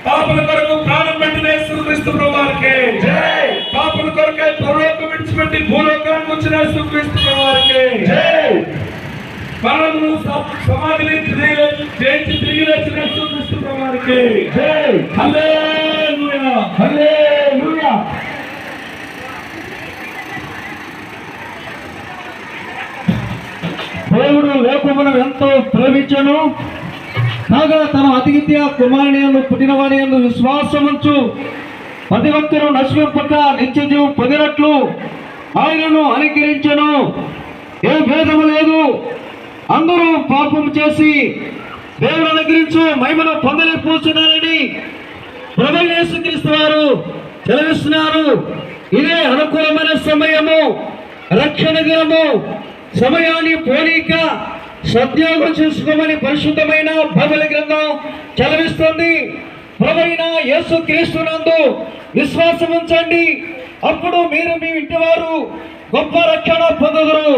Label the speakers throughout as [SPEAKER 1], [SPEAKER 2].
[SPEAKER 1] పాపల కొరకు ప్రాణం పెట్టిన యేసుక్రీస్తు ప్రభువారికి జై. పాపల కొరకై పరలోకం విడిచిపెట్టి భూలోకానికి వచ్చిన యేసుక్రీస్తు ప్రభువారికి జై. మరణమును సమాధిని జయించి తిరిగి లేచిన యేసుక్రీస్తు ప్రభువారికి జై. హల్లెలూయా హల్లెలూయా. దేవుడు లోకమును ఎంతో ప్రేమించెను కాగా తన అతిథ్య కుమారుని యందు పుట్టిన వారి యందు విశ్వాసముంచు ప్రతి భక్తులు నశింపక నిత్య జీవం పొందినట్లు ఆయనను అనుగ్రహించెను. ఏ భేదము లేదు, అందరూ పాపము చేసి దేవుడు అనుగ్రహించు మహిమను పొందలేకపోతున్నారని ప్రభువైన యేసుక్రీస్తు వారు సెలవిస్తున్నారు. ఇదే అనుకూలమైన సమయము, రక్షణ దినము. సమయాన్ని పోనీక సద్యోగం చేసుకోమని పరిశుద్ధమైన బైబిల్ గ్రంథం చదివిస్తుంది. ప్రభువైన యేసుక్రీస్తునందు విశ్వాసం ఉంచండి, అప్పుడు మీరు మీ ఇంటి వారు గొప్ప రక్షణ పొందుదురు.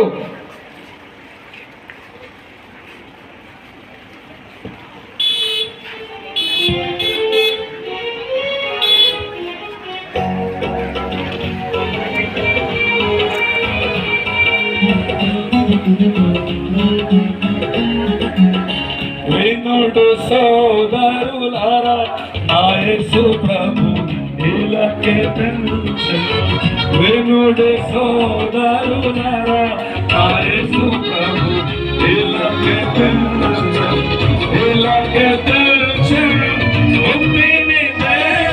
[SPEAKER 1] వినుడు సోదరులారా, నా యేసు ప్రభు ఇలాకే పెంచెను. వినుడు సోదరులారా, నా యేసు ప్రభు ఇలాకే పెంచెను. ఇలాకే